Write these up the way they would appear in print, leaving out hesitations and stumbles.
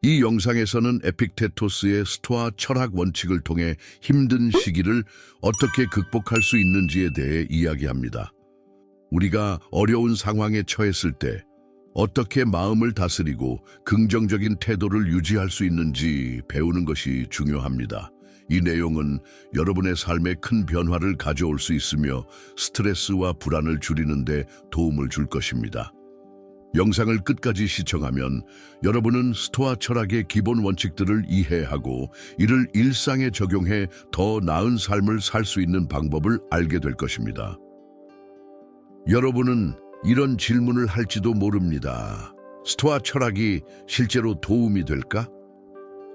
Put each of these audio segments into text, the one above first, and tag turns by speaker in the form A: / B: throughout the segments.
A: 이 영상에서는 에픽테토스의 스토아 철학 원칙을 통해 힘든 시기를 어떻게 극복할 수 있는지에 대해 이야기합니다. 우리가 어려운 상황에 처했을 때 어떻게 마음을 다스리고 긍정적인 태도를 유지할 수 있는지 배우는 것이 중요합니다. 이 내용은 여러분의 삶에 큰 변화를 가져올 수 있으며 스트레스와 불안을 줄이는 데 도움을 줄 것입니다. 영상을 끝까지 시청하면 여러분은 스토아 철학의 기본 원칙들을 이해하고 이를 일상에 적용해 더 나은 삶을 살 수 있는 방법을 알게 될 것입니다. 여러분은 이런 질문을 할지도 모릅니다. 스토아 철학이 실제로 도움이 될까?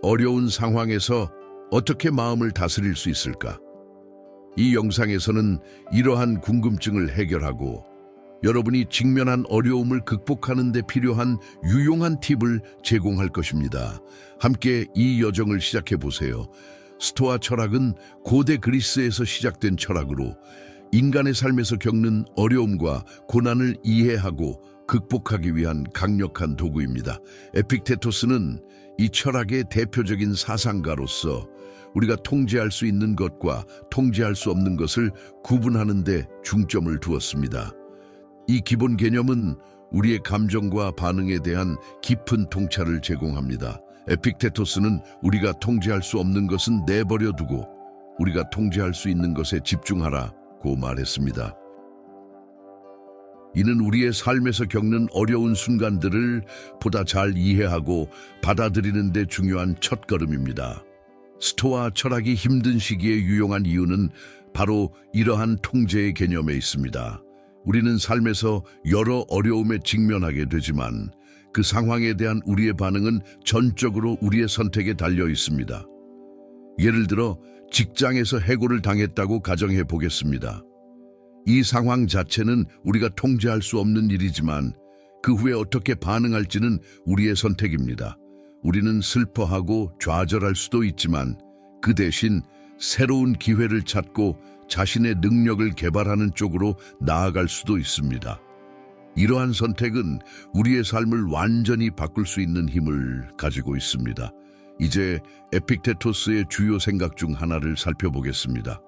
A: 어려운 상황에서 어떻게 마음을 다스릴 수 있을까? 이 영상에서는 이러한 궁금증을 해결하고 여러분이 직면한 어려움을 극복하는 데 필요한 유용한 팁을 제공할 것입니다. 함께 이 여정을 시작해 보세요. 스토아 철학은 고대 그리스에서 시작된 철학으로 인간의 삶에서 겪는 어려움과 고난을 이해하고 극복하기 위한 강력한 도구입니다. 에픽테토스는 이 철학의 대표적인 사상가로서 우리가 통제할 수 있는 것과 통제할 수 없는 것을 구분하는 데 중점을 두었습니다. 이 기본 개념은 우리의 감정과 반응에 대한 깊은 통찰을 제공합니다. 에픽테토스는 우리가 통제할 수 없는 것은 내버려 두고 우리가 통제할 수 있는 것에 집중하라고 말했습니다. 이는 우리의 삶에서 겪는 어려운 순간들을 보다 잘 이해하고 받아들이는 데 중요한 첫걸음입니다. 스토아 철학이 힘든 시기에 유용한 이유는 바로 이러한 통제의 개념에 있습니다. 우리는 삶에서 여러 어려움에 직면하게 되지만 그 상황에 대한 우리의 반응은 전적으로 우리의 선택에 달려 있습니다. 예를 들어 직장에서 해고를 당했다고 가정해 보겠습니다. 이 상황 자체는 우리가 통제할 수 없는 일이지만 그 후에 어떻게 반응할지는 우리의 선택입니다. 우리는 슬퍼하고 좌절할 수도 있지만 그 대신 새로운 기회를 찾고 자신의 능력을 개발하는 쪽으로 나아갈 수도 있습니다. 이러한 선택은 우리의 삶을 완전히 바꿀 수 있는 힘을 가지고 있습니다. 이제 에픽테토스의 주요 생각 중 하나를 살펴보겠습니다.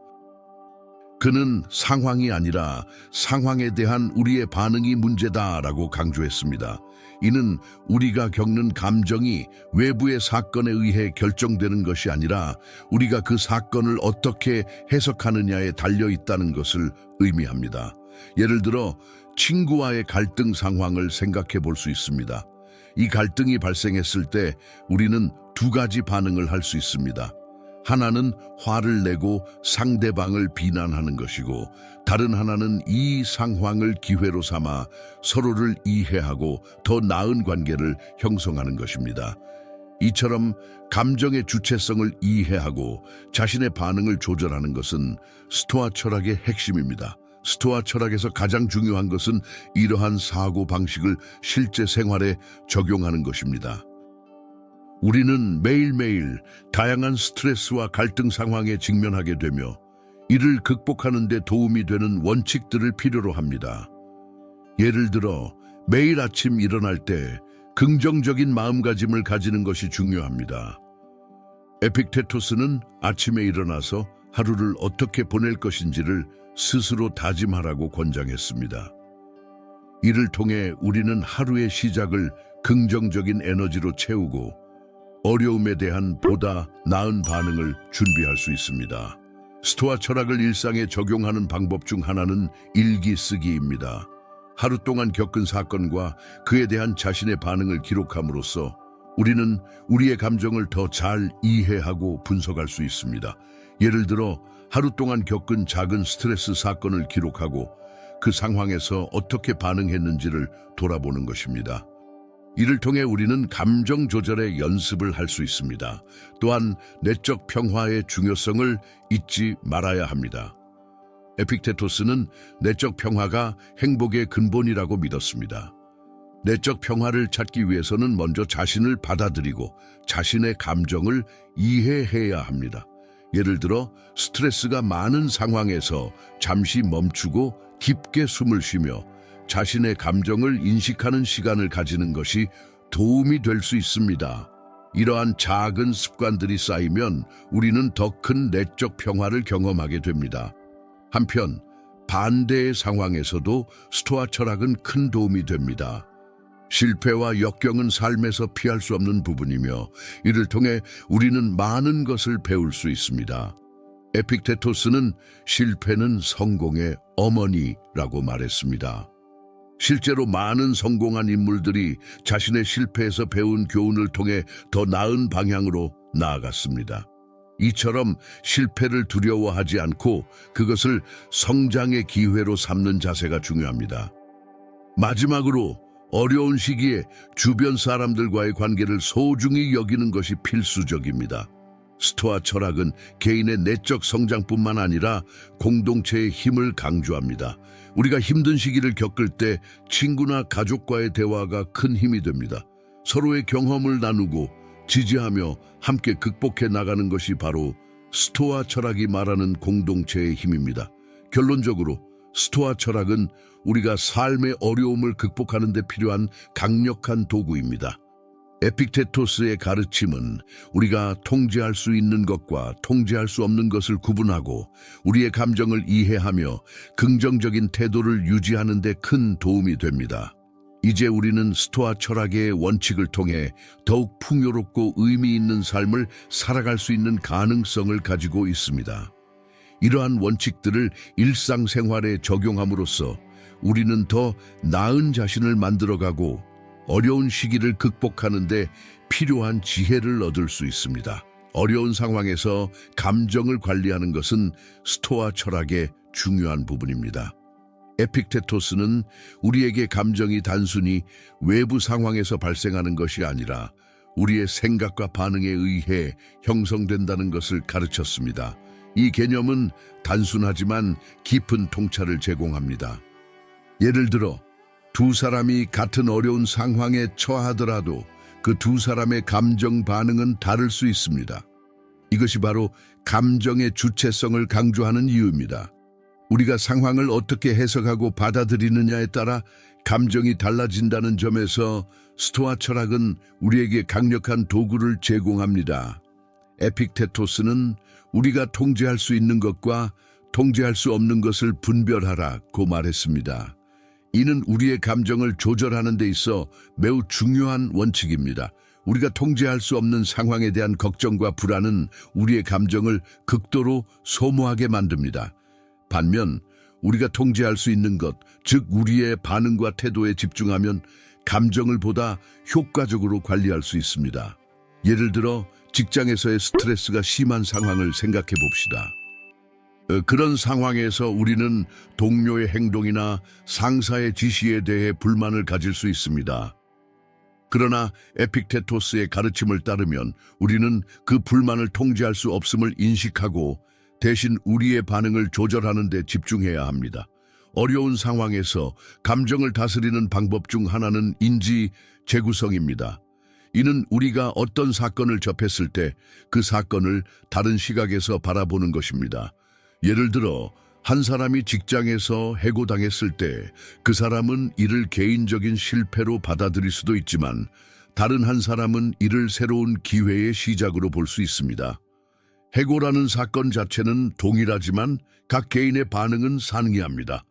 A: 그는 상황이 아니라 상황에 대한 우리의 반응이 문제다라고 강조했습니다. 이는 우리가 겪는 감정이 외부의 사건에 의해 결정되는 것이 아니라 우리가 그 사건을 어떻게 해석하느냐에 달려 있다는 것을 의미합니다. 예를 들어 친구와의 갈등 상황을 생각해 볼 수 있습니다. 이 갈등이 발생했을 때 우리는 두 가지 반응을 할 수 있습니다. 하나는 화를 내고 상대방을 비난하는 것이고 다른 하나는 이 상황을 기회로 삼아 서로를 이해하고 더 나은 관계를 형성하는 것입니다. 이처럼 감정의 주체성을 이해하고 자신의 반응을 조절하는 것은 스토아 철학의 핵심입니다. 스토아 철학에서 가장 중요한 것은 이러한 사고 방식을 실제 생활에 적용하는 것입니다. 우리는 매일매일 다양한 스트레스와 갈등 상황에 직면하게 되며 이를 극복하는 데 도움이 되는 원칙들을 필요로 합니다. 예를 들어 매일 아침 일어날 때 긍정적인 마음가짐을 가지는 것이 중요합니다. 에픽테토스는 아침에 일어나서 하루를 어떻게 보낼 것인지를 스스로 다짐하라고 권장했습니다. 이를 통해 우리는 하루의 시작을 긍정적인 에너지로 채우고 어려움에 대한 보다 나은 반응을 준비할 수 있습니다. 스토아 철학을 일상에 적용하는 방법 중 하나는 일기 쓰기입니다. 하루 동안 겪은 사건과 그에 대한 자신의 반응을 기록함으로써 우리는 우리의 감정을 더 잘 이해하고 분석할 수 있습니다. 예를 들어 하루 동안 겪은 작은 스트레스 사건을 기록하고 그 상황에서 어떻게 반응했는지를 돌아보는 것입니다. 이를 통해 우리는 감정 조절의 연습을 할 수 있습니다. 또한 내적 평화의 중요성을 잊지 말아야 합니다. 에픽테토스는 내적 평화가 행복의 근본이라고 믿었습니다. 내적 평화를 찾기 위해서는 먼저 자신을 받아들이고 자신의 감정을 이해해야 합니다. 예를 들어 스트레스가 많은 상황에서 잠시 멈추고 깊게 숨을 쉬며 자신의 감정을 인식하는 시간을 가지는 것이 도움이 될 수 있습니다. 이러한 작은 습관들이 쌓이면 우리는 더 큰 내적 평화를 경험하게 됩니다. 한편 반대의 상황에서도 스토아 철학은 큰 도움이 됩니다. 실패와 역경은 삶에서 피할 수 없는 부분이며 이를 통해 우리는 많은 것을 배울 수 있습니다. 에픽테토스는 실패는 성공의 어머니라고 말했습니다. 실제로 많은 성공한 인물들이 자신의 실패에서 배운 교훈을 통해 더 나은 방향으로 나아갔습니다. 이처럼 실패를 두려워하지 않고 그것을 성장의 기회로 삼는 자세가 중요합니다. 마지막으로 어려운 시기에 주변 사람들과의 관계를 소중히 여기는 것이 필수적입니다. 스토아 철학은 개인의 내적 성장뿐만 아니라 공동체의 힘을 강조합니다. 우리가 힘든 시기를 겪을 때 친구나 가족과의 대화가 큰 힘이 됩니다. 서로의 경험을 나누고 지지하며 함께 극복해 나가는 것이 바로 스토아 철학이 말하는 공동체의 힘입니다. 결론적으로 스토아 철학은 우리가 삶의 어려움을 극복하는 데 필요한 강력한 도구입니다. 에픽테토스의 가르침은 우리가 통제할 수 있는 것과 통제할 수 없는 것을 구분하고 우리의 감정을 이해하며 긍정적인 태도를 유지하는 데 큰 도움이 됩니다. 이제 우리는 스토아 철학의 원칙을 통해 더욱 풍요롭고 의미 있는 삶을 살아갈 수 있는 가능성을 가지고 있습니다. 이러한 원칙들을 일상생활에 적용함으로써 우리는 더 나은 자신을 만들어가고 어려운 시기를 극복하는 데 필요한 지혜를 얻을 수 있습니다. 어려운 상황에서 감정을 관리하는 것은 스토아 철학의 중요한 부분입니다. 에픽테토스는 우리에게 감정이 단순히 외부 상황에서 발생하는 것이 아니라 우리의 생각과 반응에 의해 형성된다는 것을 가르쳤습니다. 이 개념은 단순하지만 깊은 통찰을 제공합니다. 예를 들어 두 사람이 같은 어려운 상황에 처하더라도 그 두 사람의 감정 반응은 다를 수 있습니다. 이것이 바로 감정의 주체성을 강조하는 이유입니다. 우리가 상황을 어떻게 해석하고 받아들이느냐에 따라 감정이 달라진다는 점에서 스토아 철학은 우리에게 강력한 도구를 제공합니다. 에픽테토스는 우리가 통제할 수 있는 것과 통제할 수 없는 것을 분별하라고 말했습니다. 이는 우리의 감정을 조절하는 데 있어 매우 중요한 원칙입니다. 우리가 통제할 수 없는 상황에 대한 걱정과 불안은 우리의 감정을 극도로 소모하게 만듭니다. 반면 우리가 통제할 수 있는 것, 즉 우리의 반응과 태도에 집중하면 감정을 보다 효과적으로 관리할 수 있습니다. 예를 들어 직장에서의 스트레스가 심한 상황을 생각해 봅시다. 그런 상황에서 우리는 동료의 행동이나 상사의 지시에 대해 불만을 가질 수 있습니다. 그러나 에픽테토스의 가르침을 따르면 우리는 그 불만을 통제할 수 없음을 인식하고 대신 우리의 반응을 조절하는 데 집중해야 합니다. 어려운 상황에서 감정을 다스리는 방법 중 하나는 인지 재구성입니다. 이는 우리가 어떤 사건을 접했을 때 그 사건을 다른 시각에서 바라보는 것입니다. 예를 들어 한 사람이 직장에서 해고당했을 때 그 사람은 이를 개인적인 실패로 받아들일 수도 있지만 다른 한 사람은 이를 새로운 기회의 시작으로 볼 수 있습니다. 해고라는 사건 자체는 동일하지만 각 개인의 반응은 상이합니다.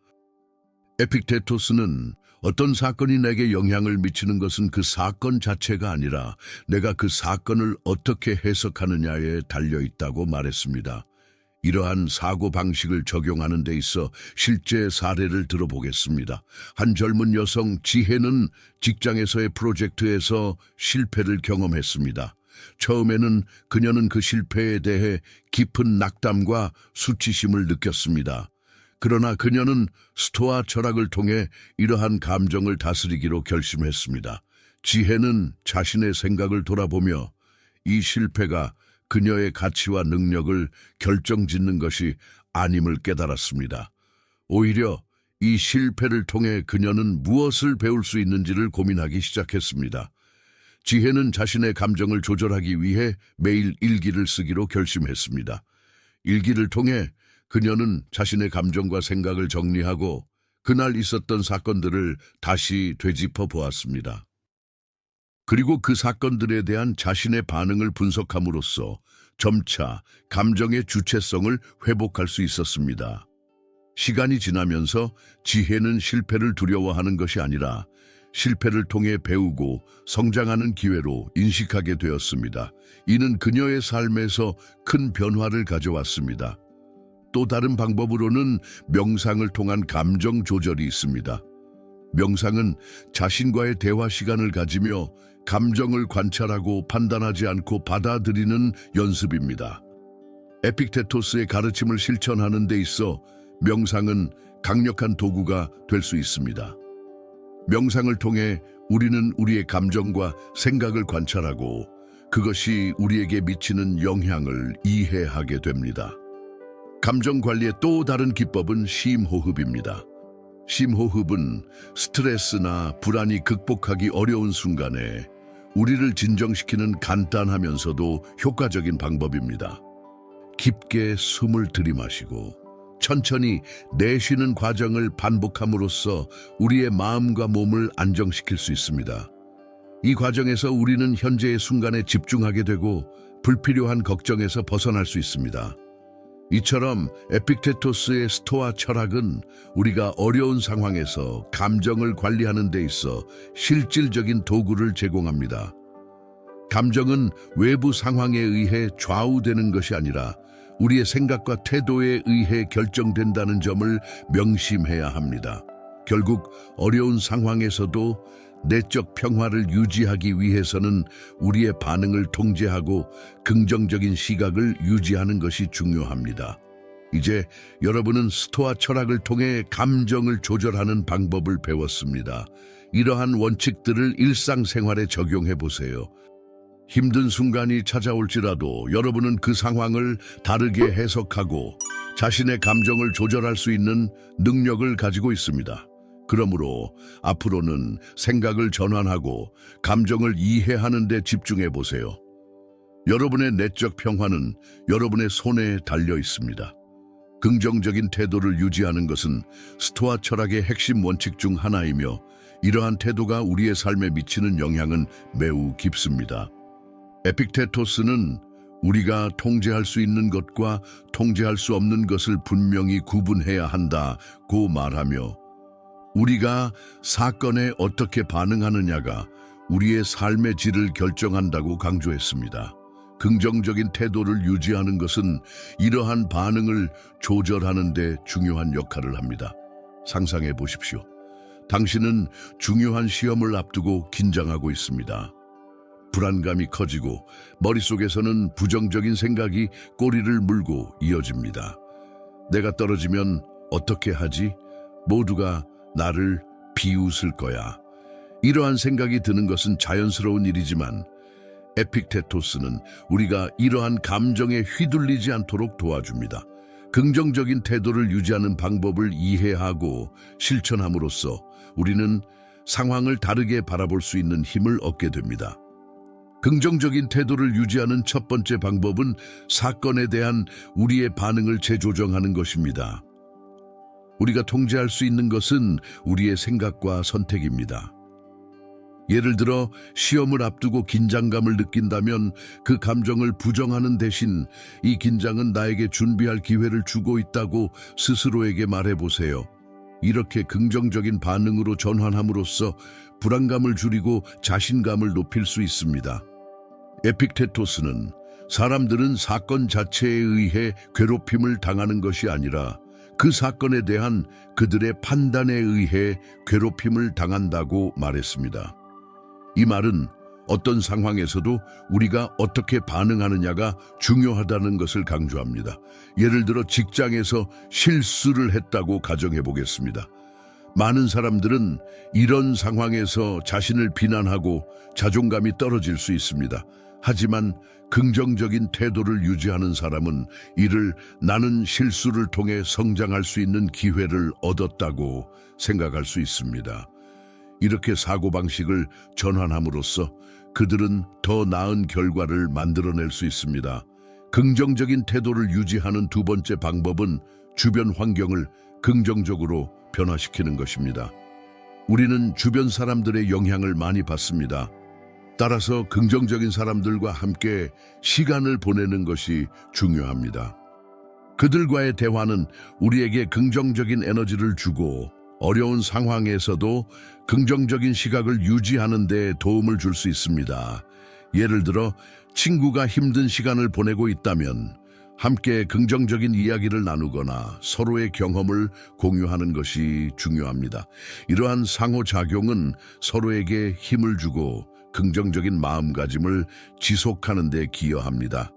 A: 에픽테토스는 어떤 사건이 내게 영향을 미치는 것은 그 사건 자체가 아니라 내가 그 사건을 어떻게 해석하느냐에 달려있다고 말했습니다. 이러한 사고방식을 적용하는 데 있어 실제 사례를 들어보겠습니다. 한 젊은 여성 지혜는 직장에서의 프로젝트에서 실패를 경험했습니다. 처음에는 그녀는 그 실패에 대해 깊은 낙담과 수치심을 느꼈습니다. 그러나 그녀는 스토아 철학을 통해 이러한 감정을 다스리기로 결심했습니다. 지혜는 자신의 생각을 돌아보며 이 실패가 그녀의 가치와 능력을 결정짓는 것이 아님을 깨달았습니다. 오히려 이 실패를 통해 그녀는 무엇을 배울 수 있는지를 고민하기 시작했습니다. 지혜는 자신의 감정을 조절하기 위해 매일 일기를 쓰기로 결심했습니다. 일기를 통해 그녀는 자신의 감정과 생각을 정리하고 그날 있었던 사건들을 다시 되짚어 보았습니다. 그리고 그 사건들에 대한 자신의 반응을 분석함으로써 점차 감정의 주체성을 회복할 수 있었습니다. 시간이 지나면서 지혜는 실패를 두려워하는 것이 아니라 실패를 통해 배우고 성장하는 기회로 인식하게 되었습니다. 이는 그녀의 삶에서 큰 변화를 가져왔습니다. 또 다른 방법으로는 명상을 통한 감정 조절이 있습니다. 명상은 자신과의 대화 시간을 가지며 감정을 관찰하고 판단하지 않고 받아들이는 연습입니다. 에픽테토스의 가르침을 실천하는 데 있어 명상은 강력한 도구가 될 수 있습니다. 명상을 통해 우리는 우리의 감정과 생각을 관찰하고 그것이 우리에게 미치는 영향을 이해하게 됩니다. 감정 관리의 또 다른 기법은 심호흡입니다. 심호흡은 스트레스나 불안이 극복하기 어려운 순간에 우리를 진정시키는 간단하면서도 효과적인 방법입니다. 깊게 숨을 들이마시고 천천히 내쉬는 과정을 반복함으로써 우리의 마음과 몸을 안정시킬 수 있습니다. 이 과정에서 우리는 현재의 순간에 집중하게 되고 불필요한 걱정에서 벗어날 수 있습니다. 이처럼 에픽테토스의 스토아 철학은 우리가 어려운 상황에서 감정을 관리하는 데 있어 실질적인 도구를 제공합니다. 감정은 외부 상황에 의해 좌우되는 것이 아니라 우리의 생각과 태도에 의해 결정된다는 점을 명심해야 합니다. 결국 어려운 상황에서도 내적 평화를 유지하기 위해서는 우리의 반응을 통제하고 긍정적인 시각을 유지하는 것이 중요합니다. 이제 여러분은 스토아 철학을 통해 감정을 조절하는 방법을 배웠습니다. 이러한 원칙들을 일상생활에 적용해 보세요. 힘든 순간이 찾아올지라도 여러분은 그 상황을 다르게 해석하고 자신의 감정을 조절할 수 있는 능력을 가지고 있습니다. 그러므로 앞으로는 생각을 전환하고 감정을 이해하는 데 집중해 보세요. 여러분의 내적 평화는 여러분의 손에 달려 있습니다. 긍정적인 태도를 유지하는 것은 스토아 철학의 핵심 원칙 중 하나이며 이러한 태도가 우리의 삶에 미치는 영향은 매우 깊습니다. 에픽테토스는 우리가 통제할 수 있는 것과 통제할 수 없는 것을 분명히 구분해야 한다고 말하며 우리가 사건에 어떻게 반응하느냐가 우리의 삶의 질을 결정한다고 강조했습니다. 긍정적인 태도를 유지하는 것은 이러한 반응을 조절하는 데 중요한 역할을 합니다. 상상해 보십시오. 당신은 중요한 시험을 앞두고 긴장하고 있습니다. 불안감이 커지고 머릿속에서는 부정적인 생각이 꼬리를 물고 이어집니다. 내가 떨어지면 어떻게 하지? 모두가 나를 비웃을 거야. 이러한 생각이 드는 것은 자연스러운 일이지만 에픽테토스는 우리가 이러한 감정에 휘둘리지 않도록 도와줍니다. 긍정적인 태도를 유지하는 방법을 이해하고 실천함으로써 우리는 상황을 다르게 바라볼 수 있는 힘을 얻게 됩니다. 긍정적인 태도를 유지하는 첫 번째 방법은 사건에 대한 우리의 반응을 재조정하는 것입니다. 우리가 통제할 수 있는 것은 우리의 생각과 선택입니다. 예를 들어 시험을 앞두고 긴장감을 느낀다면 그 감정을 부정하는 대신 이 긴장은 나에게 준비할 기회를 주고 있다고 스스로에게 말해보세요. 이렇게 긍정적인 반응으로 전환함으로써 불안감을 줄이고 자신감을 높일 수 있습니다. 에픽테토스는 사람들은 사건 자체에 의해 괴롭힘을 당하는 것이 아니라 그 사건에 대한 그들의 판단에 의해 괴롭힘을 당한다고 말했습니다. 이 말은 어떤 상황에서도 우리가 어떻게 반응하느냐가 중요하다는 것을 강조합니다. 예를 들어 직장에서 실수를 했다고 가정해 보겠습니다. 많은 사람들은 이런 상황에서 자신을 비난하고 자존감이 떨어질 수 있습니다. 하지만 긍정적인 태도를 유지하는 사람은 이를 나는 실수를 통해 성장할 수 있는 기회를 얻었다고 생각할 수 있습니다. 이렇게 사고방식을 전환함으로써 그들은 더 나은 결과를 만들어낼 수 있습니다. 긍정적인 태도를 유지하는 두 번째 방법은 주변 환경을 긍정적으로 변화시키는 것입니다. 우리는 주변 사람들의 영향을 많이 받습니다. 따라서 긍정적인 사람들과 함께 시간을 보내는 것이 중요합니다. 그들과의 대화는 우리에게 긍정적인 에너지를 주고 어려운 상황에서도 긍정적인 시각을 유지하는 데 도움을 줄 수 있습니다. 예를 들어 친구가 힘든 시간을 보내고 있다면 함께 긍정적인 이야기를 나누거나 서로의 경험을 공유하는 것이 중요합니다. 이러한 상호작용은 서로에게 힘을 주고 긍정적인 마음가짐을 지속하는 데 기여합니다.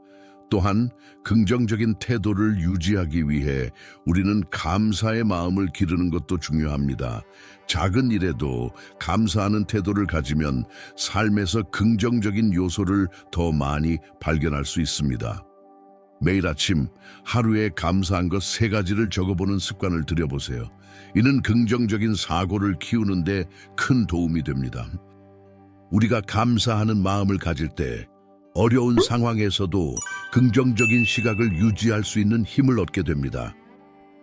A: 또한 긍정적인 태도를 유지하기 위해 우리는 감사의 마음을 기르는 것도 중요합니다. 작은 일에도 감사하는 태도를 가지면 삶에서 긍정적인 요소를 더 많이 발견할 수 있습니다. 매일 아침 하루에 감사한 것 3가지를 적어보는 습관을 들여보세요. 이는 긍정적인 사고를 키우는 데 큰 도움이 됩니다. 우리가 감사하는 마음을 가질 때 어려운 상황에서도 긍정적인 시각을 유지할 수 있는 힘을 얻게 됩니다.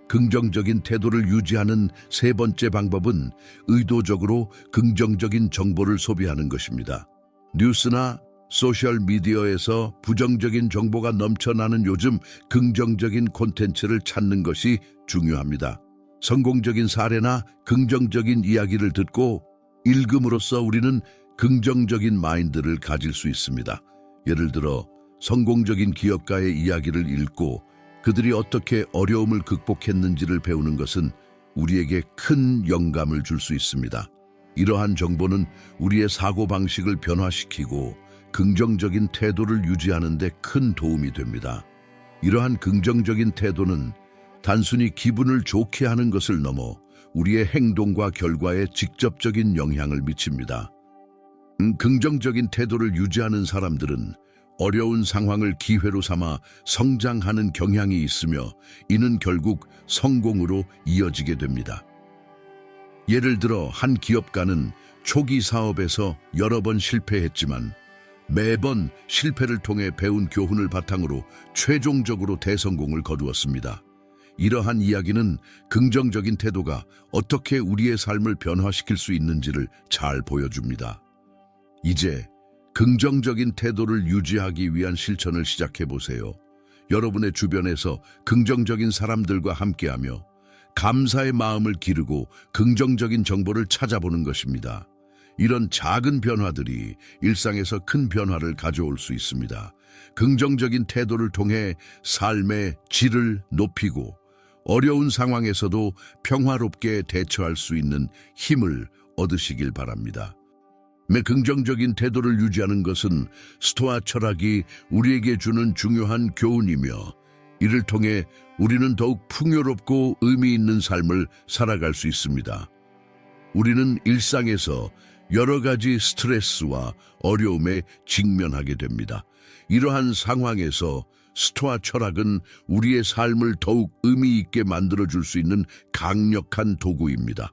A: 긍정적인 태도를 유지하는 3번째 방법은 의도적으로 긍정적인 정보를 소비하는 것입니다. 뉴스나 소셜미디어에서 부정적인 정보가 넘쳐나는 요즘 긍정적인 콘텐츠를 찾는 것이 중요합니다. 성공적인 사례나 긍정적인 이야기를 듣고 읽음으로써 우리는 긍정적인 마인드를 가질 수 있습니다. 예를 들어 성공적인 기업가의 이야기를 읽고 그들이 어떻게 어려움을 극복했는지를 배우는 것은 우리에게 큰 영감을 줄 수 있습니다. 이러한 정보는 우리의 사고방식을 변화시키고 긍정적인 태도를 유지하는 데 큰 도움이 됩니다. 이러한 긍정적인 태도는 단순히 기분을 좋게 하는 것을 넘어 우리의 행동과 결과에 직접적인 영향을 미칩니다. 긍정적인 태도를 유지하는 사람들은 어려운 상황을 기회로 삼아 성장하는 경향이 있으며 이는 결국 성공으로 이어지게 됩니다. 예를 들어 한 기업가는 초기 사업에서 여러 번 실패했지만 매번 실패를 통해 배운 교훈을 바탕으로 최종적으로 대성공을 거두었습니다. 이러한 이야기는 긍정적인 태도가 어떻게 우리의 삶을 변화시킬 수 있는지를 잘 보여줍니다. 이제 긍정적인 태도를 유지하기 위한 실천을 시작해 보세요. 여러분의 주변에서 긍정적인 사람들과 함께하며 감사의 마음을 기르고 긍정적인 정보를 찾아보는 것입니다. 이런 작은 변화들이 일상에서 큰 변화를 가져올 수 있습니다. 긍정적인 태도를 통해 삶의 질을 높이고 어려운 상황에서도 평화롭게 대처할 수 있는 힘을 얻으시길 바랍니다. 긍정적인 태도를 유지하는 것은 스토아 철학이 우리에게 주는 중요한 교훈이며 이를 통해 우리는 더욱 풍요롭고 의미 있는 삶을 살아갈 수 있습니다. 우리는 일상에서 여러 가지 스트레스와 어려움에 직면하게 됩니다. 이러한 상황에서 스토아 철학은 우리의 삶을 더욱 의미 있게 만들어줄 수 있는 강력한 도구입니다.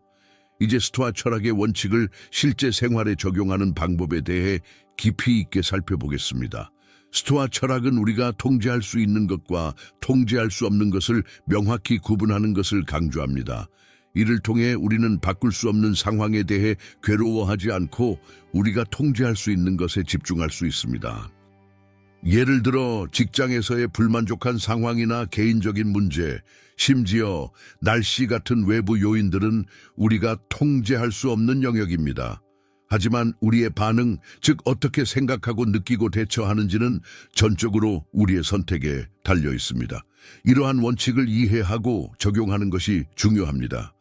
A: 이제 스토아 철학의 원칙을 실제 생활에 적용하는 방법에 대해 깊이 있게 살펴보겠습니다. 스토아 철학은 우리가 통제할 수 있는 것과 통제할 수 없는 것을 명확히 구분하는 것을 강조합니다. 이를 통해 우리는 바꿀 수 없는 상황에 대해 괴로워하지 않고 우리가 통제할 수 있는 것에 집중할 수 있습니다. 예를 들어 직장에서의 불만족한 상황이나 개인적인 문제, 심지어 날씨 같은 외부 요인들은 우리가 통제할 수 없는 영역입니다. 하지만 우리의 반응, 즉 어떻게 생각하고 느끼고 대처하는지는 전적으로 우리의 선택에 달려 있습니다. 이러한 원칙을 이해하고 적용하는 것이 중요합니다.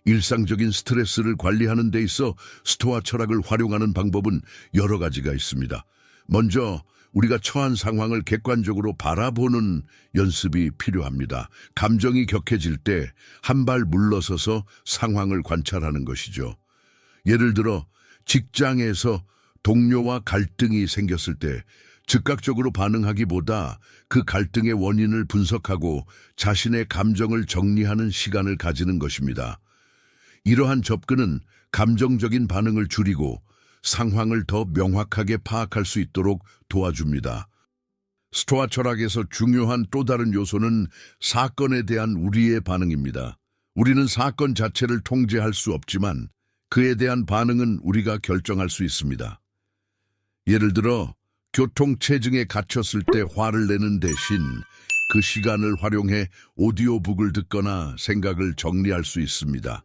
A: 일상적인 스트레스를 관리하는 데 있어 스토아 철학을 활용하는 방법은 여러 가지가 있습니다. 먼저 우리가 처한 상황을 객관적으로 바라보는 연습이 필요합니다. 감정이 격해질 때 한 발 물러서서 상황을 관찰하는 것이죠. 예를 들어 직장에서 동료와 갈등이 생겼을 때 즉각적으로 반응하기보다 그 갈등의 원인을 분석하고 자신의 감정을 정리하는 시간을 가지는 것입니다. 이러한 접근은 감정적인 반응을 줄이고 상황을 더 명확하게 파악할 수 있도록 도와줍니다. 스토아 철학에서 중요한 또 다른 요소는 사건에 대한 우리의 반응입니다. 우리는 사건 자체를 통제할 수 없지만 그에 대한 반응은 우리가 결정할 수 있습니다. 예를 들어 교통체증에 갇혔을 때 화를 내는 대신 그 시간을 활용해 오디오북을 듣거나 생각을 정리할 수 있습니다.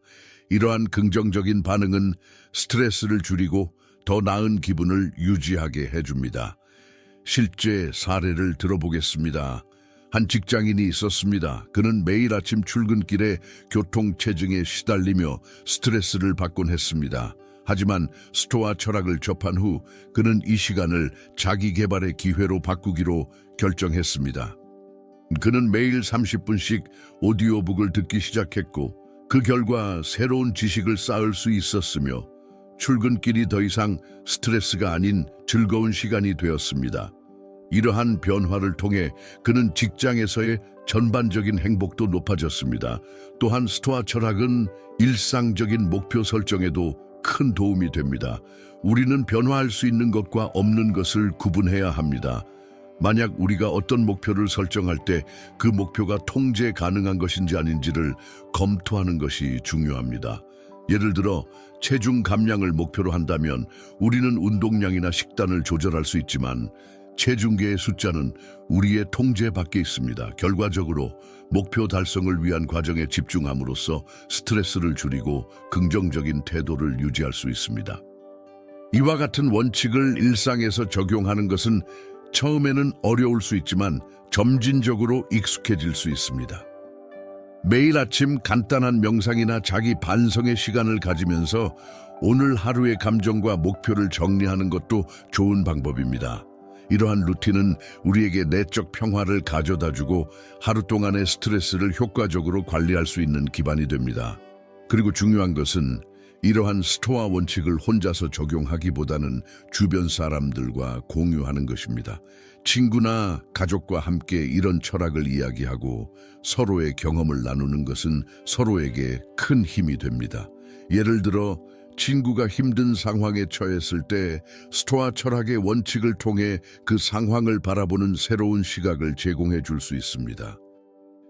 A: 이러한 긍정적인 반응은 스트레스를 줄이고 더 나은 기분을 유지하게 해줍니다. 실제 사례를 들어보겠습니다. 한 직장인이 있었습니다. 그는 매일 아침 출근길에 교통체증에 시달리며 스트레스를 받곤 했습니다. 하지만 스토아 철학을 접한 후 그는 이 시간을 자기 개발의 기회로 바꾸기로 결정했습니다. 그는 매일 30분씩 오디오북을 듣기 시작했고 그 결과 새로운 지식을 쌓을 수 있었으며 출근길이 더 이상 스트레스가 아닌 즐거운 시간이 되었습니다. 이러한 변화를 통해 그는 직장에서의 전반적인 행복도 높아졌습니다. 또한 스토아 철학은 일상적인 목표 설정에도 큰 도움이 됩니다. 우리는 변화할 수 있는 것과 없는 것을 구분해야 합니다. 만약 우리가 어떤 목표를 설정할 때 그 목표가 통제 가능한 것인지 아닌지를 검토하는 것이 중요합니다. 예를 들어 체중 감량을 목표로 한다면 우리는 운동량이나 식단을 조절할 수 있지만 체중계의 숫자는 우리의 통제 밖에 있습니다. 결과적으로 목표 달성을 위한 과정에 집중함으로써 스트레스를 줄이고 긍정적인 태도를 유지할 수 있습니다. 이와 같은 원칙을 일상에서 적용하는 것은 처음에는 어려울 수 있지만 점진적으로 익숙해질 수 있습니다. 매일 아침 간단한 명상이나 자기 반성의 시간을 가지면서 오늘 하루의 감정과 목표를 정리하는 것도 좋은 방법입니다. 이러한 루틴은 우리에게 내적 평화를 가져다주고 하루 동안의 스트레스를 효과적으로 관리할 수 있는 기반이 됩니다. 그리고 중요한 것은 이러한 스토아 원칙을 혼자서 적용하기보다는 주변 사람들과 공유하는 것입니다. 친구나 가족과 함께 이런 철학을 이야기하고 서로의 경험을 나누는 것은 서로에게 큰 힘이 됩니다. 예를 들어 친구가 힘든 상황에 처했을 때 스토아 철학의 원칙을 통해 그 상황을 바라보는 새로운 시각을 제공해 줄 수 있습니다.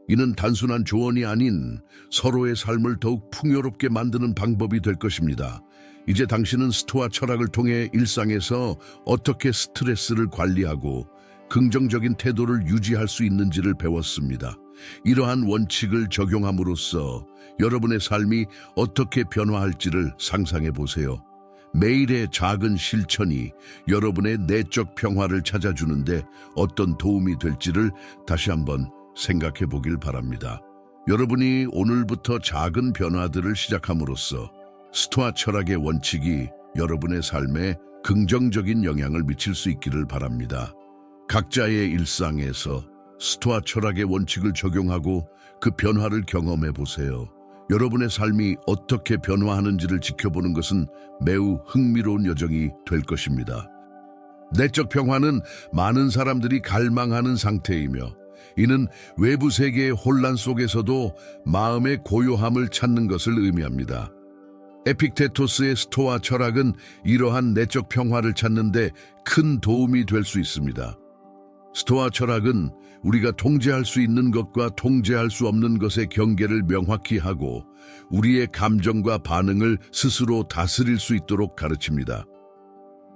A: 이는 단순한 조언이 아닌 서로의 삶을 더욱 풍요롭게 만드는 방법이 될 것입니다. 이제 당신은 스토아 철학을 통해 일상에서 어떻게 스트레스를 관리하고 긍정적인 태도를 유지할 수 있는지를 배웠습니다. 이러한 원칙을 적용함으로써 여러분의 삶이 어떻게 변화할지를 상상해 보세요. 매일의 작은 실천이 여러분의 내적 평화를 찾아주는데 어떤 도움이 될지를 다시 한번 생각해 보길 바랍니다. 여러분이 오늘부터 작은 변화들을 시작함으로써 스토아 철학의 원칙이 여러분의 삶에 긍정적인 영향을 미칠 수 있기를 바랍니다. 각자의 일상에서 스토아 철학의 원칙을 적용하고 그 변화를 경험해 보세요. 여러분의 삶이 어떻게 변화하는지를 지켜보는 것은 매우 흥미로운 여정이 될 것입니다. 내적 평화는 많은 사람들이 갈망하는 상태이며 이는 외부 세계의 혼란 속에서도 마음의 고요함을 찾는 것을 의미합니다. 에픽테토스의 스토아 철학은 이러한 내적 평화를 찾는 데 큰 도움이 될 수 있습니다. 스토아 철학은 우리가 통제할 수 있는 것과 통제할 수 없는 것의 경계를 명확히 하고 우리의 감정과 반응을 스스로 다스릴 수 있도록 가르칩니다.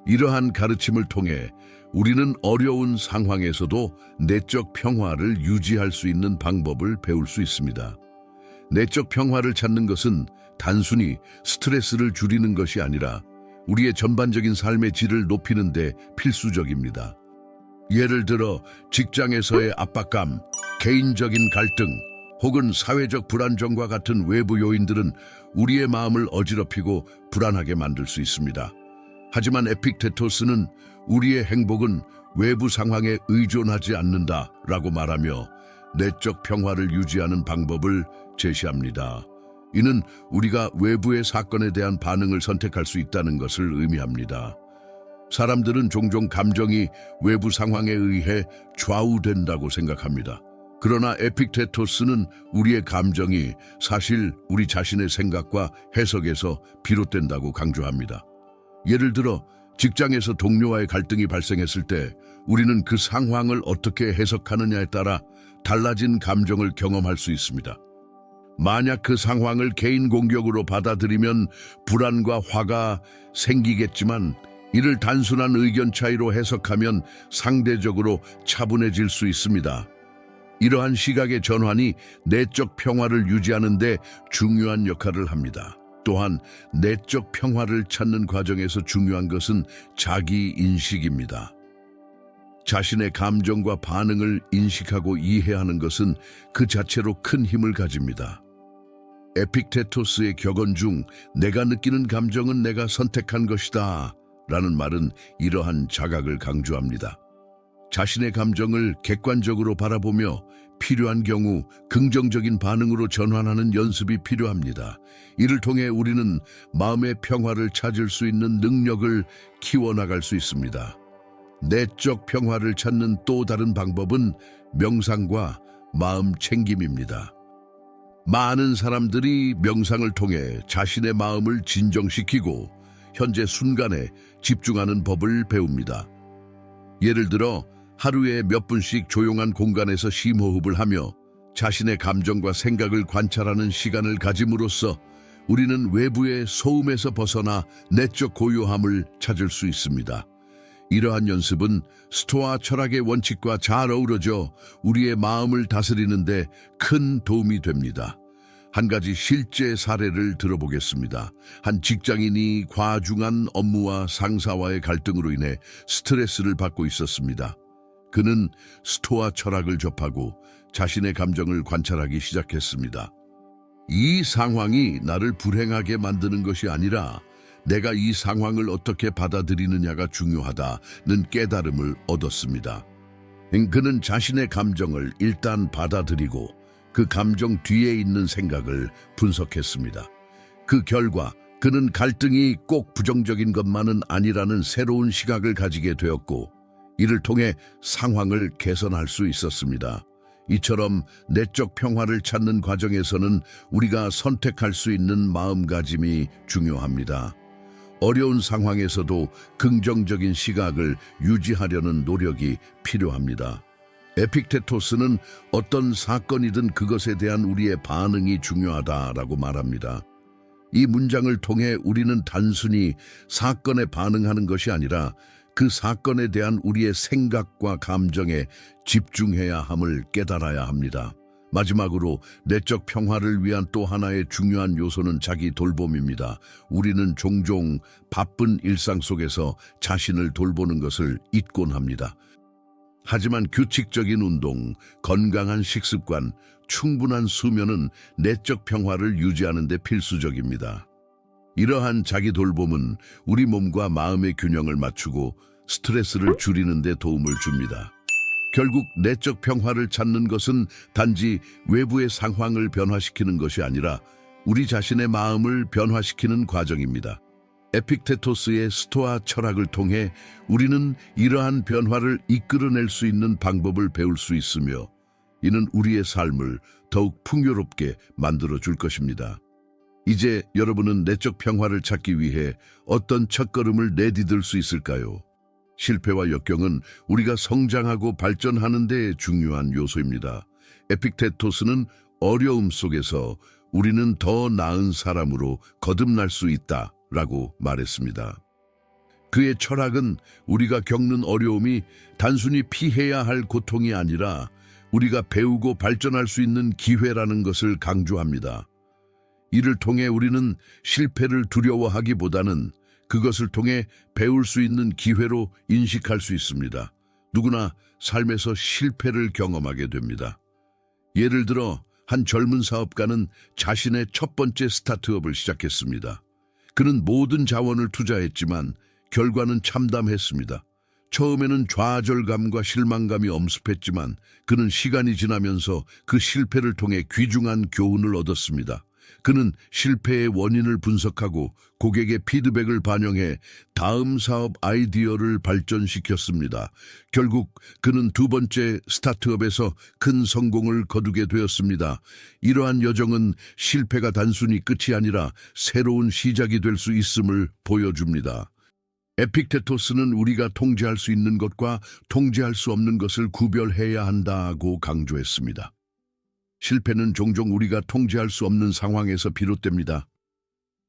A: 이러한 가르침을 통해 우리는 어려운 상황에서도 내적 평화를 유지할 수 있는 방법을 배울 수 있습니다. 내적 평화를 찾는 것은 단순히 스트레스를 줄이는 것이 아니라 우리의 전반적인 삶의 질을 높이는 데 필수적입니다. 예를 들어 직장에서의 압박감, 개인적인 갈등, 혹은 사회적 불안정과 같은 외부 요인들은 우리의 마음을 어지럽히고 불안하게 만들 수 있습니다. 하지만 에픽테토스는 우리의 행복은 외부 상황에 의존하지 않는다라고 말하며 내적 평화를 유지하는 방법을 제시합니다. 이는 우리가 외부의 사건에 대한 반응을 선택할 수 있다는 것을 의미합니다. 사람들은 종종 감정이 외부 상황에 의해 좌우된다고 생각합니다. 그러나 에픽테토스는 우리의 감정이 사실 우리 자신의 생각과 해석에서 비롯된다고 강조합니다. 예를 들어 직장에서 동료와의 갈등이 발생했을 때 우리는 그 상황을 어떻게 해석하느냐에 따라 달라진 감정을 경험할 수 있습니다. 만약 그 상황을 개인 공격으로 받아들이면 불안과 화가 생기겠지만 이를 단순한 의견 차이로 해석하면 상대적으로 차분해질 수 있습니다. 이러한 시각의 전환이 내적 평화를 유지하는 데 중요한 역할을 합니다. 또한 내적 평화를 찾는 과정에서 중요한 것은 자기 인식입니다. 자신의 감정과 반응을 인식하고 이해하는 것은 그 자체로 큰 힘을 가집니다. 에픽테토스의 격언 중 내가 느끼는 감정은 내가 선택한 것이다 라는 말은 이러한 자각을 강조합니다. 자신의 감정을 객관적으로 바라보며 필요한 경우 긍정적인 반응으로 전환하는 연습이 필요합니다. 이를 통해 우리는 마음의 평화를 찾을 수 있는 능력을 키워나갈 수 있습니다. 내적 평화를 찾는 또 다른 방법은 명상과 마음 챙김입니다. 많은 사람들이 명상을 통해 자신의 마음을 진정시키고 현재 순간에 집중하는 법을 배웁니다. 예를 들어 하루에 몇 분씩 조용한 공간에서 심호흡을 하며 자신의 감정과 생각을 관찰하는 시간을 가짐으로써 우리는 외부의 소음에서 벗어나 내적 고요함을 찾을 수 있습니다. 이러한 연습은 스토아 철학의 원칙과 잘 어우러져 우리의 마음을 다스리는 데 큰 도움이 됩니다. 한 가지 실제 사례를 들어보겠습니다. 한 직장인이 과중한 업무와 상사와의 갈등으로 인해 스트레스를 받고 있었습니다. 그는 스토아 철학을 접하고 자신의 감정을 관찰하기 시작했습니다. 이 상황이 나를 불행하게 만드는 것이 아니라 내가 이 상황을 어떻게 받아들이느냐가 중요하다는 깨달음을 얻었습니다. 그는 자신의 감정을 일단 받아들이고 그 감정 뒤에 있는 생각을 분석했습니다. 그 결과 그는 갈등이 꼭 부정적인 것만은 아니라는 새로운 시각을 가지게 되었고 이를 통해 상황을 개선할 수 있었습니다. 이처럼 내적 평화를 찾는 과정에서는 우리가 선택할 수 있는 마음가짐이 중요합니다. 어려운 상황에서도 긍정적인 시각을 유지하려는 노력이 필요합니다. 에픽테토스는 어떤 사건이든 그것에 대한 우리의 반응이 중요하다라고 말합니다. 이 문장을 통해 우리는 단순히 사건에 반응하는 것이 아니라 그 사건에 대한 우리의 생각과 감정에 집중해야 함을 깨달아야 합니다. 마지막으로 내적 평화를 위한 또 하나의 중요한 요소는 자기 돌봄입니다. 우리는 종종 바쁜 일상 속에서 자신을 돌보는 것을 잊곤 합니다. 하지만 규칙적인 운동, 건강한 식습관, 충분한 수면은 내적 평화를 유지하는 데 필수적입니다. 이러한 자기 돌봄은 우리 몸과 마음의 균형을 맞추고 스트레스를 줄이는 데 도움을 줍니다. 결국 내적 평화를 찾는 것은 단지 외부의 상황을 변화시키는 것이 아니라 우리 자신의 마음을 변화시키는 과정입니다. 에픽테토스의 스토아 철학을 통해 우리는 이러한 변화를 이끌어낼 수 있는 방법을 배울 수 있으며 이는 우리의 삶을 더욱 풍요롭게 만들어 줄 것입니다. 이제 여러분은 내적 평화를 찾기 위해 어떤 첫걸음을 내디딜 수 있을까요? 실패와 역경은 우리가 성장하고 발전하는 데 중요한 요소입니다. 에픽테토스는 어려움 속에서 우리는 더 나은 사람으로 거듭날 수 있다라고 말했습니다. 그의 철학은 우리가 겪는 어려움이 단순히 피해야 할 고통이 아니라 우리가 배우고 발전할 수 있는 기회라는 것을 강조합니다. 이를 통해 우리는 실패를 두려워하기보다는 그것을 통해 배울 수 있는 기회로 인식할 수 있습니다. 누구나 삶에서 실패를 경험하게 됩니다. 예를 들어 한 젊은 사업가는 자신의 첫 번째 스타트업을 시작했습니다. 그는 모든 자원을 투자했지만 결과는 참담했습니다. 처음에는 좌절감과 실망감이 엄습했지만 그는 시간이 지나면서 그 실패를 통해 귀중한 교훈을 얻었습니다. 그는 실패의 원인을 분석하고 고객의 피드백을 반영해 다음 사업 아이디어를 발전시켰습니다. 결국 그는 두 번째 스타트업에서 큰 성공을 거두게 되었습니다. 이러한 여정은 실패가 단순히 끝이 아니라 새로운 시작이 될 수 있음을 보여줍니다. 에픽테토스는 우리가 통제할 수 있는 것과 통제할 수 없는 것을 구별해야 한다고 강조했습니다. 실패는 종종 우리가 통제할 수 없는 상황에서 비롯됩니다.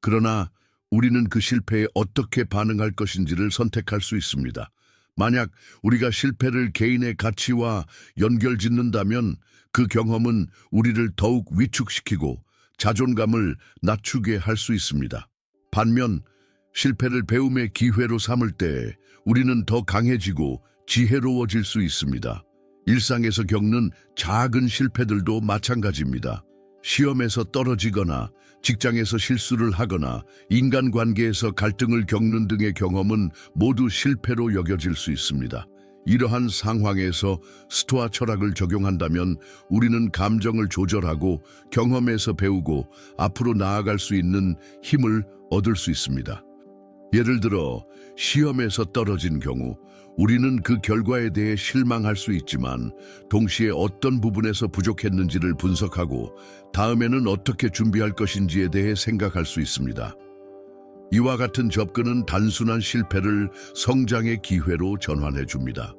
A: 그러나 우리는 그 실패에 어떻게 반응할 것인지를 선택할 수 있습니다. 만약 우리가 실패를 개인의 가치와 연결짓는다면 그 경험은 우리를 더욱 위축시키고 자존감을 낮추게 할 수 있습니다. 반면 실패를 배움의 기회로 삼을 때 우리는 더 강해지고 지혜로워질 수 있습니다. 일상에서 겪는 작은 실패들도 마찬가지입니다. 시험에서 떨어지거나 직장에서 실수를 하거나 인간관계에서 갈등을 겪는 등의 경험은 모두 실패로 여겨질 수 있습니다. 이러한 상황에서 스토아 철학을 적용한다면 우리는 감정을 조절하고 경험에서 배우고 앞으로 나아갈 수 있는 힘을 얻을 수 있습니다. 예를 들어 시험에서 떨어진 경우 우리는 그 결과에 대해 실망할 수 있지만 동시에 어떤 부분에서 부족했는지를 분석하고 다음에는 어떻게 준비할 것인지에 대해 생각할 수 있습니다. 이와 같은 접근은 단순한 실패를 성장의 기회로 전환해 줍니다.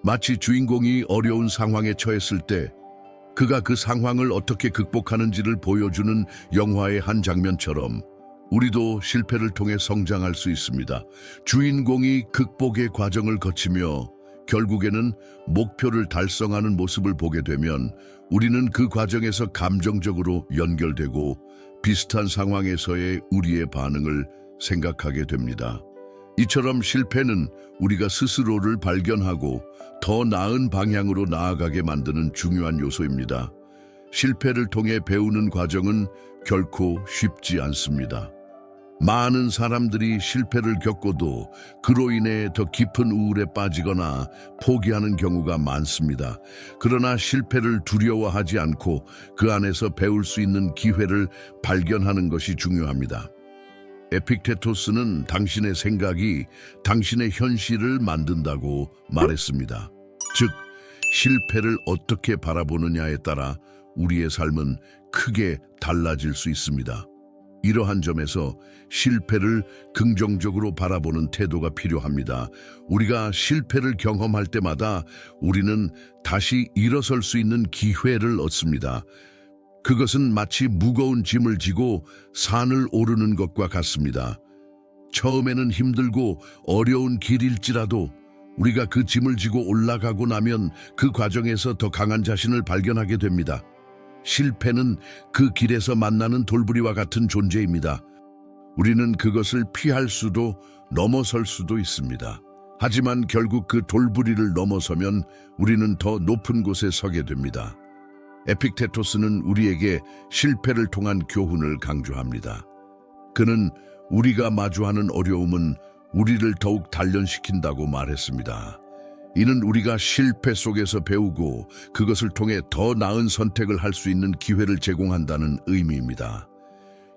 A: 마치 주인공이 어려운 상황에 처했을 때 그가 그 상황을 어떻게 극복하는지를 보여주는 영화의 한 장면처럼 우리도 실패를 통해 성장할 수 있습니다. 주인공이 극복의 과정을 거치며 결국에는 목표를 달성하는 모습을 보게 되면 우리는 그 과정에서 감정적으로 연결되고 비슷한 상황에서의 우리의 반응을 생각하게 됩니다. 이처럼 실패는 우리가 스스로를 발견하고 더 나은 방향으로 나아가게 만드는 중요한 요소입니다. 실패를 통해 배우는 과정은 결코 쉽지 않습니다. 많은 사람들이 실패를 겪고도 그로 인해 더 깊은 우울에 빠지거나 포기하는 경우가 많습니다. 그러나 실패를 두려워하지 않고 그 안에서 배울 수 있는 기회를 발견하는 것이 중요합니다. 에픽테토스는 당신의 생각이 당신의 현실을 만든다고 말했습니다. 즉, 실패를 어떻게 바라보느냐에 따라 우리의 삶은 크게 달라질 수 있습니다. 이러한 점에서 실패를 긍정적으로 바라보는 태도가 필요합니다. 우리가 실패를 경험할 때마다 우리는 다시 일어설 수 있는 기회를 얻습니다. 그것은 마치 무거운 짐을 지고 산을 오르는 것과 같습니다. 처음에는 힘들고 어려운 길일지라도 우리가 그 짐을 지고 올라가고 나면 그 과정에서 더 강한 자신을 발견하게 됩니다. 실패는 그 길에서 만나는 돌부리와 같은 존재입니다. 우리는 그것을 피할 수도 넘어설 수도 있습니다. 하지만 결국 그 돌부리를 넘어서면 우리는 더 높은 곳에 서게 됩니다. 에픽테토스는 우리에게 실패를 통한 교훈을 강조합니다. 그는 우리가 마주하는 어려움은 우리를 더욱 단련시킨다고 말했습니다. 이는 우리가 실패 속에서 배우고 그것을 통해 더 나은 선택을 할 수 있는 기회를 제공한다는 의미입니다.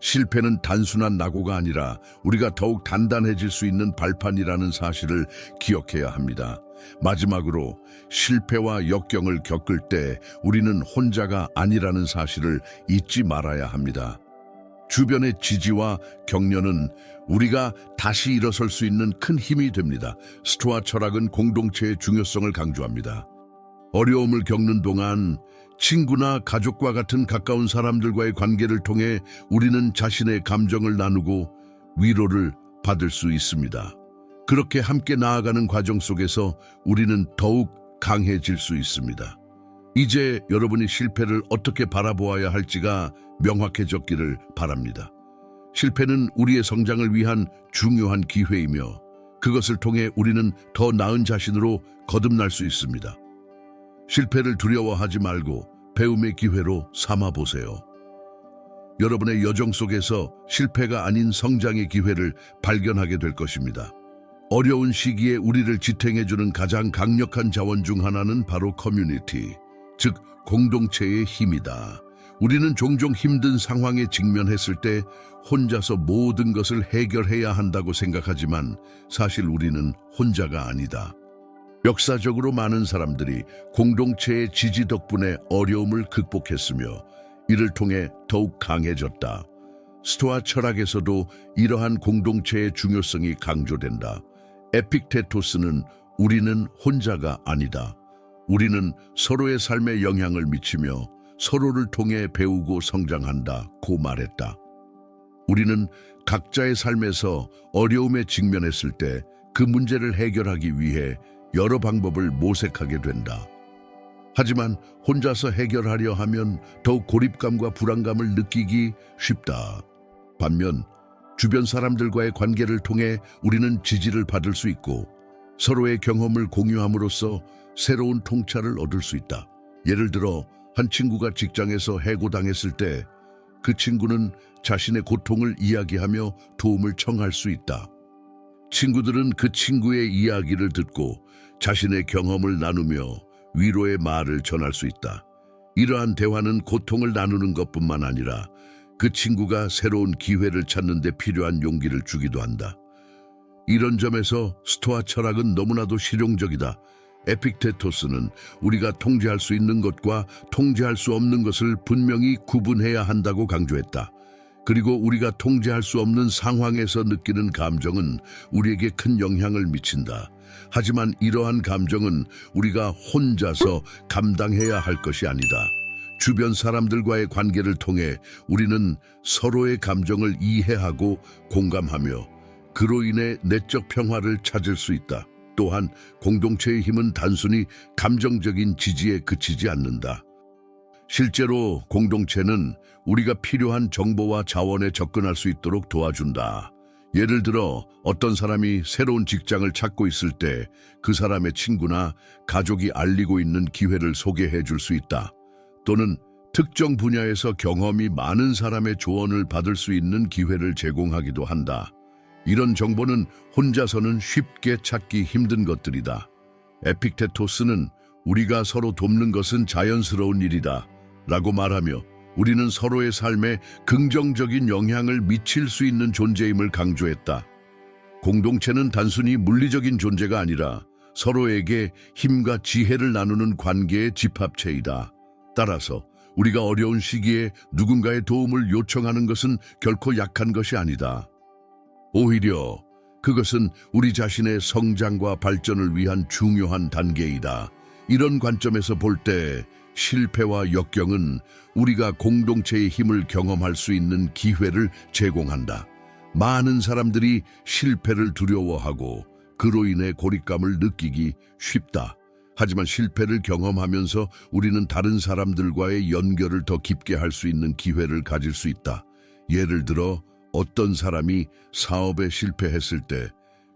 A: 실패는 단순한 낙오가 아니라 우리가 더욱 단단해질 수 있는 발판이라는 사실을 기억해야 합니다. 마지막으로 실패와 역경을 겪을 때 우리는 혼자가 아니라는 사실을 잊지 말아야 합니다. 주변의 지지와 격려는 우리가 다시 일어설 수 있는 큰 힘이 됩니다. 스토아 철학은 공동체의 중요성을 강조합니다. 어려움을 겪는 동안 친구나 가족과 같은 가까운 사람들과의 관계를 통해 우리는 자신의 감정을 나누고 위로를 받을 수 있습니다. 그렇게 함께 나아가는 과정 속에서 우리는 더욱 강해질 수 있습니다. 이제 여러분이 실패를 어떻게 바라보아야 할지가 명확해졌기를 바랍니다. 실패는 우리의 성장을 위한 중요한 기회이며 그것을 통해 우리는 더 나은 자신으로 거듭날 수 있습니다. 실패를 두려워하지 말고 배움의 기회로 삼아보세요. 여러분의 여정 속에서 실패가 아닌 성장의 기회를 발견하게 될 것입니다. 어려운 시기에 우리를 지탱해주는 가장 강력한 자원 중 하나는 바로 커뮤니티, 즉 공동체의 힘이다. 우리는 종종 힘든 상황에 직면했을 때 혼자서 모든 것을 해결해야 한다고 생각하지만 사실 우리는 혼자가 아니다. 역사적으로 많은 사람들이 공동체의 지지 덕분에 어려움을 극복했으며 이를 통해 더욱 강해졌다. 스토아 철학에서도 이러한 공동체의 중요성이 강조된다. 에픽테토스는 우리는 혼자가 아니다. 우리는 서로의 삶에 영향을 미치며 서로를 통해 배우고 성장한다 고 말했다. 우리는 각자의 삶에서 어려움에 직면했을 때 그 문제를 해결하기 위해 여러 방법을 모색하게 된다. 하지만 혼자서 해결하려 하면 더욱 고립감과 불안감을 느끼기 쉽다. 반면 주변 사람들과의 관계를 통해 우리는 지지를 받을 수 있고 서로의 경험을 공유함으로써 새로운 통찰을 얻을 수 있다. 예를 들어 한 친구가 직장에서 해고당했을 때 그 친구는 자신의 고통을 이야기하며 도움을 청할 수 있다. 친구들은 그 친구의 이야기를 듣고 자신의 경험을 나누며 위로의 말을 전할 수 있다. 이러한 대화는 고통을 나누는 것뿐만 아니라 그 친구가 새로운 기회를 찾는 데 필요한 용기를 주기도 한다. 이런 점에서 스토아 철학은 너무나도 실용적이다. 에픽테토스는 우리가 통제할 수 있는 것과 통제할 수 없는 것을 분명히 구분해야 한다고 강조했다. 그리고 우리가 통제할 수 없는 상황에서 느끼는 감정은 우리에게 큰 영향을 미친다. 하지만 이러한 감정은 우리가 혼자서 감당해야 할 것이 아니다. 주변 사람들과의 관계를 통해 우리는 서로의 감정을 이해하고 공감하며 그로 인해 내적 평화를 찾을 수 있다. 또한 공동체의 힘은 단순히 감정적인 지지에 그치지 않는다. 실제로 공동체는 우리가 필요한 정보와 자원에 접근할 수 있도록 도와준다. 예를 들어 어떤 사람이 새로운 직장을 찾고 있을 때 그 사람의 친구나 가족이 알리고 있는 기회를 소개해 줄 수 있다. 또는 특정 분야에서 경험이 많은 사람의 조언을 받을 수 있는 기회를 제공하기도 한다. 이런 정보는 혼자서는 쉽게 찾기 힘든 것들이다. 에픽테토스는 우리가 서로 돕는 것은 자연스러운 일이다 라고 말하며 우리는 서로의 삶에 긍정적인 영향을 미칠 수 있는 존재임을 강조했다. 공동체는 단순히 물리적인 존재가 아니라 서로에게 힘과 지혜를 나누는 관계의 집합체이다. 따라서 우리가 어려운 시기에 누군가의 도움을 요청하는 것은 결코 약한 것이 아니다. 오히려 그것은 우리 자신의 성장과 발전을 위한 중요한 단계이다. 이런 관점에서 볼 때 실패와 역경은 우리가 공동체의 힘을 경험할 수 있는 기회를 제공한다. 많은 사람들이 실패를 두려워하고 그로 인해 고립감을 느끼기 쉽다. 하지만 실패를 경험하면서 우리는 다른 사람들과의 연결을 더 깊게 할 수 있는 기회를 가질 수 있다. 예를 들어 어떤 사람이 사업에 실패했을 때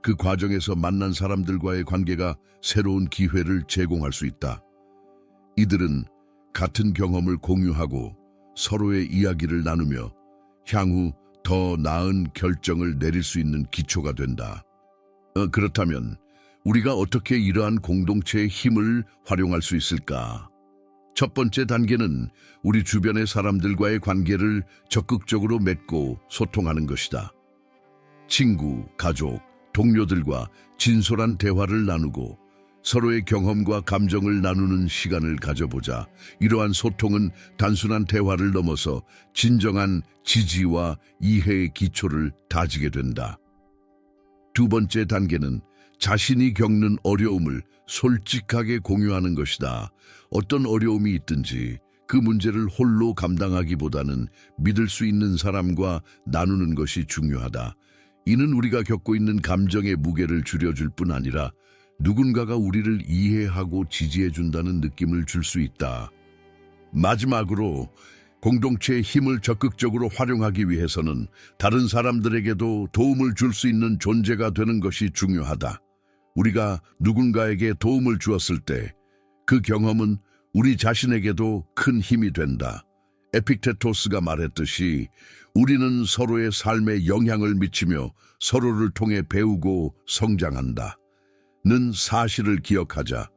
A: 그 과정에서 만난 사람들과의 관계가 새로운 기회를 제공할 수 있다. 이들은 같은 경험을 공유하고 서로의 이야기를 나누며 향후 더 나은 결정을 내릴 수 있는 기초가 된다. 그렇다면 우리가 어떻게 이러한 공동체의 힘을 활용할 수 있을까? 첫 번째 단계는 우리 주변의 사람들과의 관계를 적극적으로 맺고 소통하는 것이다. 친구, 가족, 동료들과 진솔한 대화를 나누고 서로의 경험과 감정을 나누는 시간을 가져보자. 이러한 소통은 단순한 대화를 넘어서 진정한 지지와 이해의 기초를 다지게 된다. 두 번째 단계는 자신이 겪는 어려움을 솔직하게 공유하는 것이다. 어떤 어려움이 있든지 그 문제를 홀로 감당하기보다는 믿을 수 있는 사람과 나누는 것이 중요하다. 이는 우리가 겪고 있는 감정의 무게를 줄여줄 뿐 아니라 누군가가 우리를 이해하고 지지해준다는 느낌을 줄 수 있다. 마지막으로 공동체의 힘을 적극적으로 활용하기 위해서는 다른 사람들에게도 도움을 줄 수 있는 존재가 되는 것이 중요하다. 우리가 누군가에게 도움을 주었을 때 그 경험은 우리 자신에게도 큰 힘이 된다. 에픽테토스가 말했듯이 우리는 서로의 삶에 영향을 미치며 서로를 통해 배우고 성장한다. 는 사실을 기억하자.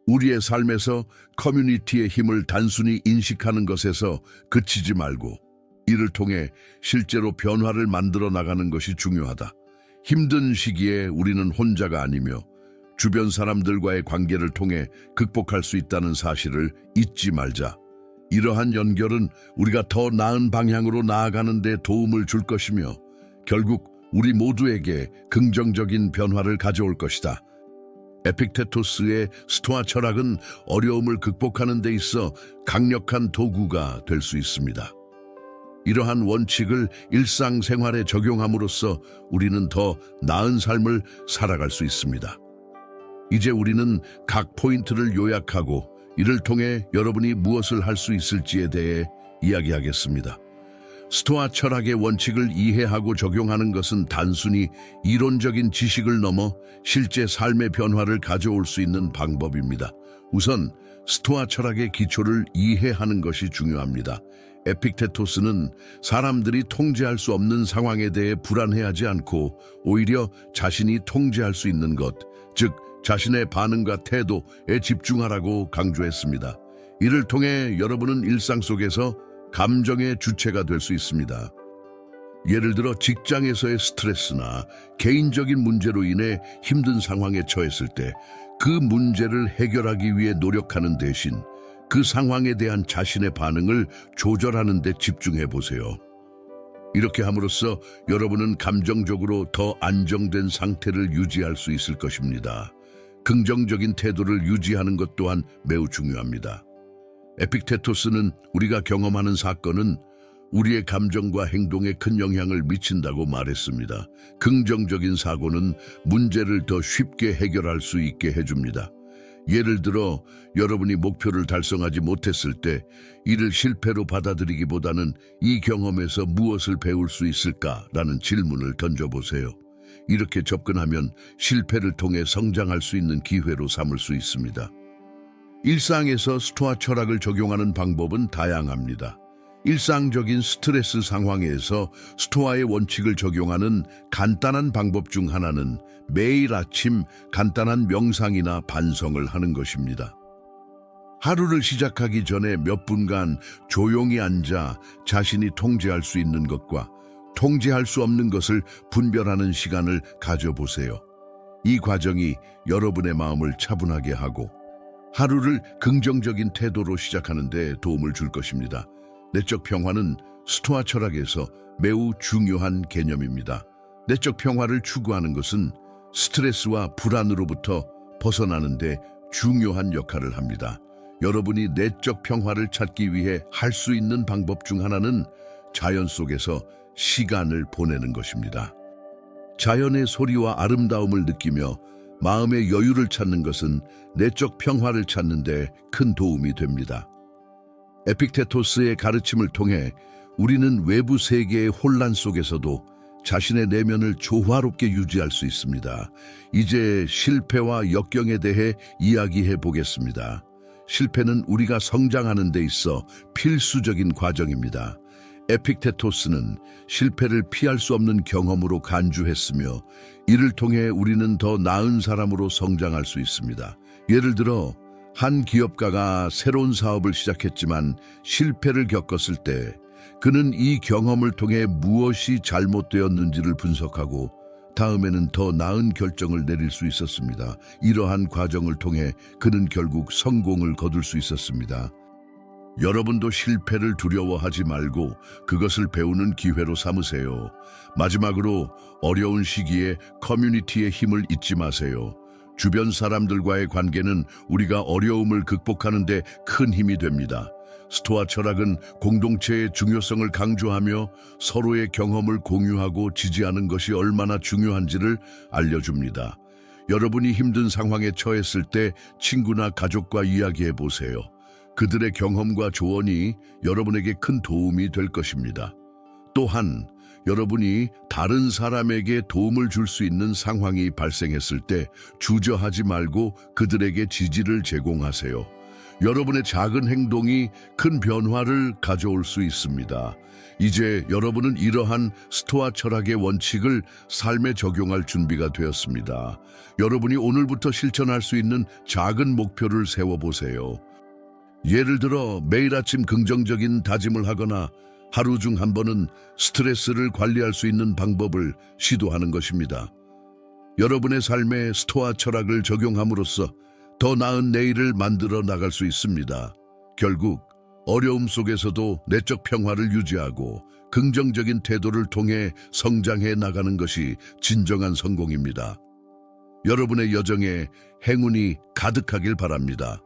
A: 우리의 삶에서 커뮤니티의 힘을 단순히 인식하는 것에서 그치지 말고 이를 통해 실제로 변화를 만들어 나가는 것이 중요하다. 힘든 시기에 우리는 혼자가 아니며 주변 사람들과의 관계를 통해 극복할 수 있다는 사실을 잊지 말자. 이러한 연결은 우리가 더 나은 방향으로 나아가는 데 도움을 줄 것이며 결국 우리 모두에게 긍정적인 변화를 가져올 것이다. 에픽테토스의 스토아 철학은 어려움을 극복하는 데 있어 강력한 도구가 될 수 있습니다. 이러한 원칙을 일상생활에 적용함으로써 우리는 더 나은 삶을 살아갈 수 있습니다. 이제 우리는 각 포인트를 요약하고 이를 통해 여러분이 무엇을 할 수 있을지에 대해 이야기하겠습니다. 스토아 철학의 원칙을 이해하고 적용하는 것은 단순히 이론적인 지식을 넘어 실제 삶의 변화를 가져올 수 있는 방법입니다. 우선 스토아 철학의 기초를 이해하는 것이 중요합니다. 에픽테토스는 사람들이 통제할 수 없는 상황에 대해 불안해하지 않고 오히려 자신이 통제할 수 있는 것, 즉 자신의 반응과 태도에 집중하라고 강조했습니다. 이를 통해 여러분은 일상 속에서 감정의 주체가 될 수 있습니다. 예를 들어 직장에서의 스트레스나 개인적인 문제로 인해 힘든 상황에 처했을 때 그 문제를 해결하기 위해 노력하는 대신 그 상황에 대한 자신의 반응을 조절하는 데 집중해 보세요. 이렇게 함으로써 여러분은 감정적으로 더 안정된 상태를 유지할 수 있을 것입니다. 긍정적인 태도를 유지하는 것 또한 매우 중요합니다. 에픽테토스는 우리가 경험하는 사건은 우리의 감정과 행동에 큰 영향을 미친다고 말했습니다. 긍정적인 사고는 문제를 더 쉽게 해결할 수 있게 해줍니다. 예를 들어 여러분이 목표를 달성하지 못했을 때 이를 실패로 받아들이기보다는 이 경험에서 무엇을 배울 수 있을까라는 질문을 던져보세요. 이렇게 접근하면 실패를 통해 성장할 수 있는 기회로 삼을 수 있습니다. 일상에서 스토아 철학을 적용하는 방법은 다양합니다. 일상적인 스트레스 상황에서 스토아의 원칙을 적용하는 간단한 방법 중 하나는 매일 아침 간단한 명상이나 반성을 하는 것입니다. 하루를 시작하기 전에 몇 분간 조용히 앉아 자신이 통제할 수 있는 것과 통제할 수 없는 것을 분별하는 시간을 가져보세요. 이 과정이 여러분의 마음을 차분하게 하고 하루를 긍정적인 태도로 시작하는 데 도움을 줄 것입니다. 내적 평화는 스토아 철학에서 매우 중요한 개념입니다. 내적 평화를 추구하는 것은 스트레스와 불안으로부터 벗어나는 데 중요한 역할을 합니다. 여러분이 내적 평화를 찾기 위해 할 수 있는 방법 중 하나는 자연 속에서 시간을 보내는 것입니다. 자연의 소리와 아름다움을 느끼며 마음의 여유를 찾는 것은 내적 평화를 찾는 데 큰 도움이 됩니다. 에픽테토스의 가르침을 통해 우리는 외부 세계의 혼란 속에서도 자신의 내면을 조화롭게 유지할 수 있습니다. 이제 실패와 역경에 대해 이야기해 보겠습니다. 실패는 우리가 성장하는 데 있어 필수적인 과정입니다. 에픽테토스는 실패를 피할 수 없는 경험으로 간주했으며 이를 통해 우리는 더 나은 사람으로 성장할 수 있습니다. 예를 들어 한 기업가가 새로운 사업을 시작했지만 실패를 겪었을 때 그는 이 경험을 통해 무엇이 잘못되었는지를 분석하고 다음에는 더 나은 결정을 내릴 수 있었습니다. 이러한 과정을 통해 그는 결국 성공을 거둘 수 있었습니다. 여러분도 실패를 두려워하지 말고 그것을 배우는 기회로 삼으세요. 마지막으로 어려운 시기에 커뮤니티의 힘을 잊지 마세요. 주변 사람들과의 관계는 우리가 어려움을 극복하는 데 큰 힘이 됩니다. 스토아 철학은 공동체의 중요성을 강조하며 서로의 경험을 공유하고 지지하는 것이 얼마나 중요한지를 알려줍니다. 여러분이 힘든 상황에 처했을 때 친구나 가족과 이야기해 보세요. 그들의 경험과 조언이 여러분에게 큰 도움이 될 것입니다. 또한 여러분이 다른 사람에게 도움을 줄 수 있는 상황이 발생했을 때 주저하지 말고 그들에게 지지를 제공하세요. 여러분의 작은 행동이 큰 변화를 가져올 수 있습니다. 이제 여러분은 이러한 스토아 철학의 원칙을 삶에 적용할 준비가 되었습니다. 여러분이 오늘부터 실천할 수 있는 작은 목표를 세워보세요. 예를 들어 매일 아침 긍정적인 다짐을 하거나 하루 중 한 번은 스트레스를 관리할 수 있는 방법을 시도하는 것입니다. 여러분의 삶에 스토아 철학을 적용함으로써 더 나은 내일을 만들어 나갈 수 있습니다. 결국 어려움 속에서도 내적 평화를 유지하고 긍정적인 태도를 통해 성장해 나가는 것이 진정한 성공입니다. 여러분의 여정에 행운이 가득하길 바랍니다.